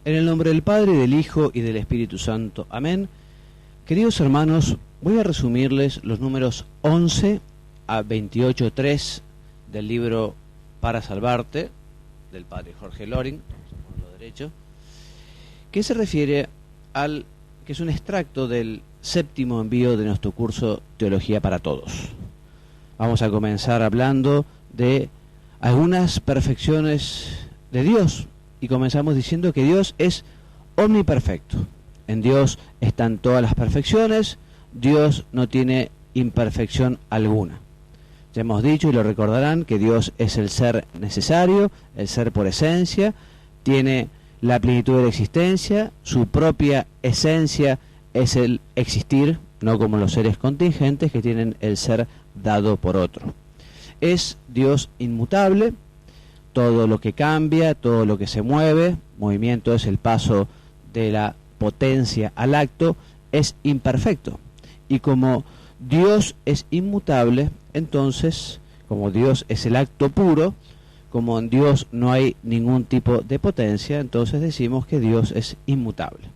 En el nombre del Padre, y del Hijo, y del Espíritu Santo. Amén. Queridos hermanos, voy a resumirles los números 11 a 28.3 del libro Para Salvarte, del Padre Jorge Loring, por lo derecho, que se refiere que es un extracto del séptimo envío de nuestro curso Teología para Todos. Vamos a comenzar hablando de algunas perfecciones de Dios, y comenzamos diciendo que Dios es omniperfecto. En Dios están todas las perfecciones, Dios no tiene imperfección alguna. Ya hemos dicho y lo recordarán que Dios es el ser necesario, el ser por esencia, tiene la plenitud de la existencia, su propia esencia es el existir, no como los seres contingentes que tienen el ser dado por otro. Es Dios inmutable, todo lo que cambia, todo lo que se mueve, movimiento es el paso de la potencia al acto, es imperfecto. Y como Dios es inmutable, entonces, como Dios es el acto puro, como en Dios no hay ningún tipo de potencia, entonces decimos que Dios es inmutable.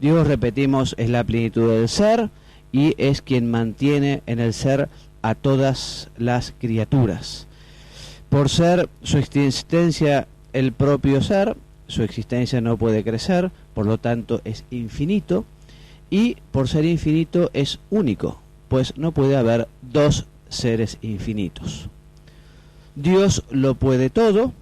Dios, repetimos, es la plenitud del ser y es quien mantiene en el ser a todas las criaturas. Por ser su existencia el propio ser, su existencia no puede crecer, por lo tanto es infinito, y por ser infinito es único, pues no puede haber dos seres infinitos. Dios lo puede todo,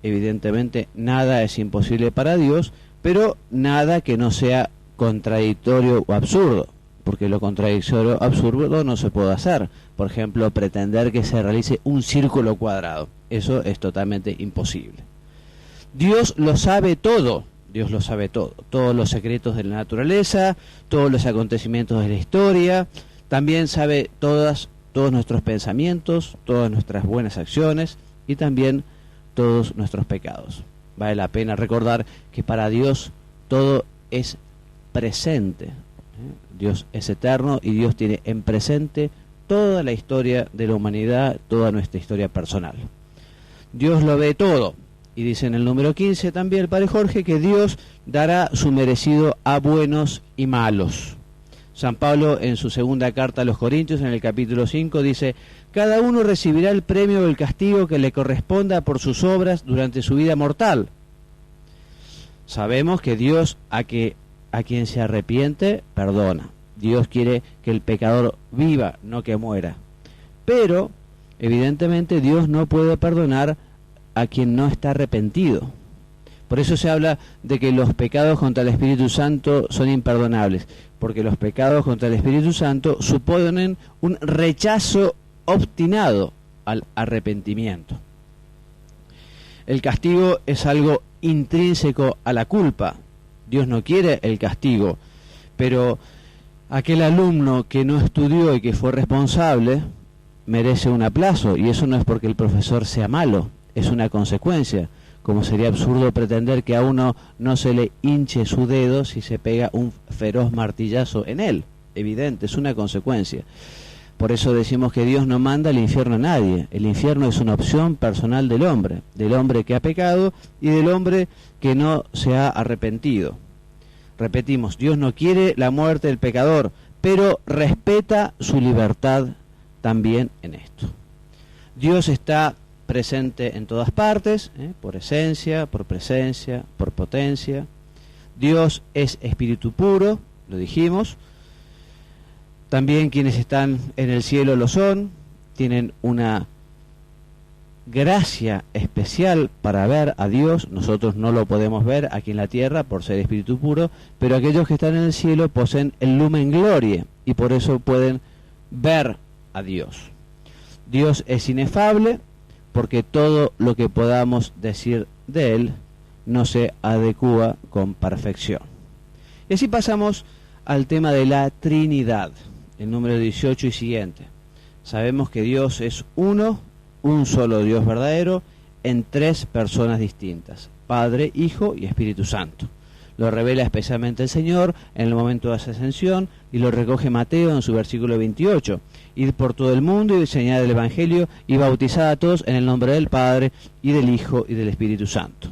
evidentemente nada es imposible para Dios, pero nada que no sea contradictorio o absurdo, porque lo contradictorio o absurdo no se puede hacer. Por ejemplo, pretender que se realice un círculo cuadrado, eso es totalmente imposible. Dios lo sabe todo, Dios lo sabe todo, todos los secretos de la naturaleza, todos los acontecimientos de la historia, también sabe todos nuestros pensamientos, todas nuestras buenas acciones y también todos nuestros pecados. Vale la pena recordar que para Dios todo es presente. Dios es eterno y Dios tiene en presente toda la historia de la humanidad, toda nuestra historia personal. Dios lo ve todo. Y dice en el número 15 también el Padre Jorge que Dios dará su merecido a buenos y malos. San Pablo en su segunda carta a los Corintios, en el capítulo 5, dice: cada uno recibirá el premio o el castigo que le corresponda por sus obras durante su vida mortal. Sabemos que Dios a quien se arrepiente, perdona. Dios quiere que el pecador viva, no que muera. Pero, evidentemente, Dios no puede perdonar a quien no está arrepentido. Por eso se habla de que los pecados contra el Espíritu Santo son imperdonables, porque los pecados contra el Espíritu Santo suponen un rechazo obstinado al arrepentimiento. El castigo es algo intrínseco a la culpa. Dios no quiere el castigo, pero aquel alumno que no estudió y que fue responsable merece un aplauso, y eso no es porque el profesor sea malo, es una consecuencia, como sería absurdo pretender que a uno no se le hinche su dedo si se pega un feroz martillazo en él. Evidente, es una consecuencia. Por eso decimos que Dios no manda al infierno a nadie. El infierno es una opción personal del hombre que ha pecado y del hombre que no se ha arrepentido. Repetimos, Dios no quiere la muerte del pecador, pero respeta su libertad también en esto. Dios está presente en todas partes, por esencia, por presencia, por potencia. Dios es espíritu puro, lo dijimos. También quienes están en el cielo lo son, tienen una gracia especial para ver a Dios. Nosotros no lo podemos ver aquí en la tierra por ser espíritu puro, pero aquellos que están en el cielo poseen el lumen glorie y por eso pueden ver a Dios. Dios es inefable porque todo lo que podamos decir de Él no se adecúa con perfección. Y así pasamos al tema de la Trinidad, el número 18 y siguiente. Sabemos que Dios es uno, un solo Dios verdadero, en tres personas distintas: Padre, Hijo y Espíritu Santo. Lo revela especialmente el Señor en el momento de su ascensión y lo recoge Mateo en su versículo 28. Ir por todo el mundo y enseñar el Evangelio y bautizar a todos en el nombre del Padre y del Hijo y del Espíritu Santo.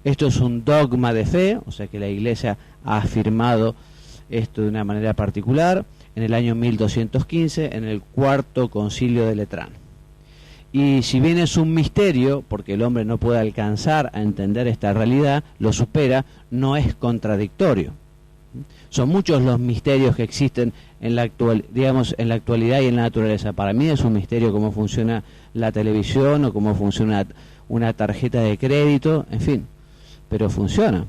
Esto es un dogma de fe, o sea que la Iglesia ha afirmado esto de una manera particular en el año 1215, en el Cuarto Concilio de Letrán. Y si bien es un misterio, porque el hombre no puede alcanzar a entender esta realidad, lo supera, no es contradictorio. Son muchos los misterios que existen en la actualidad y en la naturaleza. Para mí es un misterio cómo funciona la televisión o cómo funciona una tarjeta de crédito, en fin, pero funciona.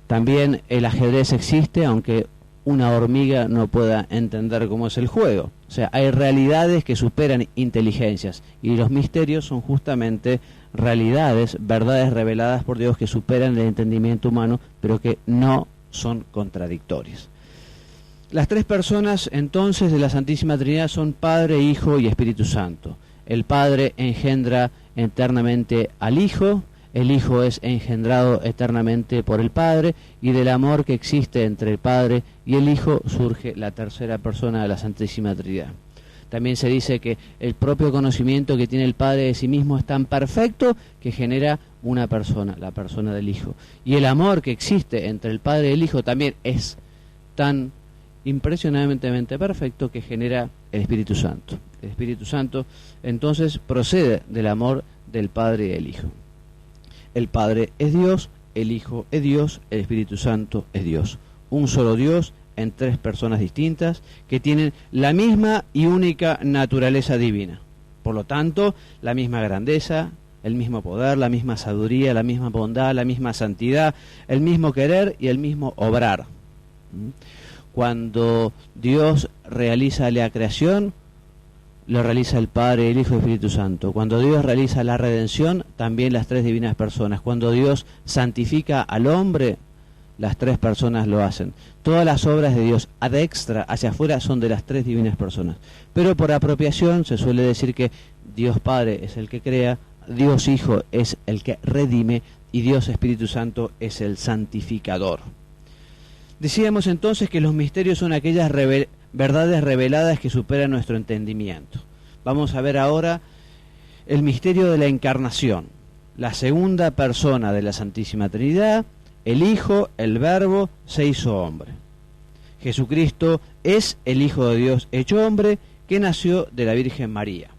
También el ajedrez existe, aunque una hormiga no pueda entender cómo es el juego. O sea, hay realidades que superan inteligencias, y los misterios son justamente realidades, verdades reveladas por Dios que superan el entendimiento humano, pero que no son contradictorias. Las tres personas entonces de la Santísima Trinidad son Padre, Hijo y Espíritu Santo. El Padre engendra eternamente al Hijo, el Hijo es engendrado eternamente por el Padre, y del amor que existe entre el Padre y el Hijo surge la tercera persona de la Santísima Trinidad. También se dice que el propio conocimiento que tiene el Padre de sí mismo es tan perfecto que genera una persona, la persona del Hijo. Y el amor que existe entre el Padre y el Hijo también es tan impresionantemente perfecto que genera el Espíritu Santo. El Espíritu Santo entonces procede del amor del Padre y del Hijo. El Padre es Dios, el Hijo es Dios, el Espíritu Santo es Dios. Un solo Dios en tres personas distintas que tienen la misma y única naturaleza divina. Por lo tanto, la misma grandeza, el mismo poder, la misma sabiduría, la misma bondad, la misma santidad, el mismo querer y el mismo obrar. Cuando Dios realiza la creación, lo realiza el Padre, el Hijo y el Espíritu Santo. Cuando Dios realiza la redención, también las tres divinas personas. Cuando Dios santifica al hombre, las tres personas lo hacen. Todas las obras de Dios ad extra, hacia afuera, son de las tres divinas personas. Pero por apropiación se suele decir que Dios Padre es el que crea, Dios Hijo es el que redime y Dios Espíritu Santo es el santificador. Decíamos entonces que los misterios son aquellas verdades reveladas que superan nuestro entendimiento. Vamos a ver ahora el misterio de la encarnación, la segunda persona de la Santísima Trinidad. El Hijo, el Verbo, se hizo hombre. Jesucristo es el Hijo de Dios hecho hombre, que nació de la Virgen María.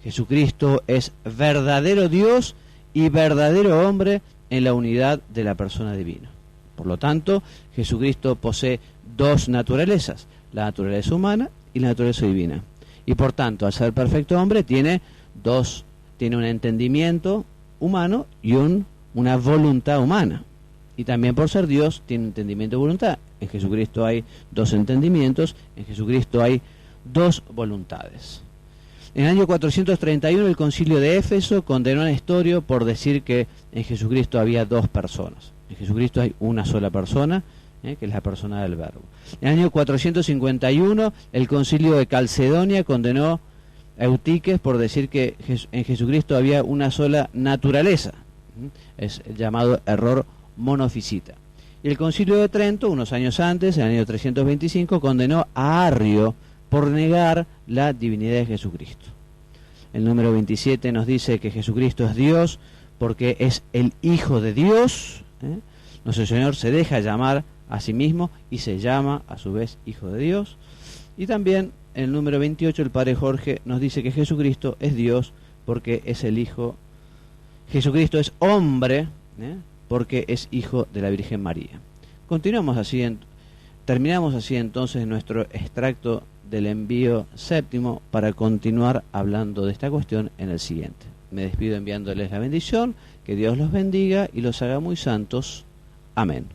Jesucristo es verdadero Dios y verdadero hombre en la unidad de la persona divina. Por lo tanto, Jesucristo posee dos naturalezas, la naturaleza humana y la naturaleza divina. Y por tanto, al ser perfecto hombre, tiene un entendimiento humano y una voluntad humana. Y también por ser Dios tiene entendimiento y voluntad. En Jesucristo hay dos entendimientos, en Jesucristo hay dos voluntades. En el año 431 el concilio de Éfeso condenó a Nestorio por decir que en Jesucristo había dos personas. En Jesucristo hay una sola persona, que es la persona del Verbo. En el año 451 el concilio de Calcedonia condenó a Eutiques por decir que en Jesucristo había una sola naturaleza. Es el llamado error monofisita. Y el concilio de Trento, unos años antes, en el año 325, condenó a Arrio por negar la divinidad de Jesucristo. El número 27 nos dice que Jesucristo es Dios porque es el Hijo de Dios. Nuestro Señor se deja llamar a sí mismo y se llama a su vez Hijo de Dios. Y también en el número 28 el Padre Jorge nos dice que Jesucristo es Dios porque es el Hijo. Jesucristo es hombre, porque es hijo de la Virgen María. Terminamos así entonces nuestro extracto del envío séptimo para continuar hablando de esta cuestión en el siguiente. Me despido enviándoles la bendición, que Dios los bendiga y los haga muy santos. Amén.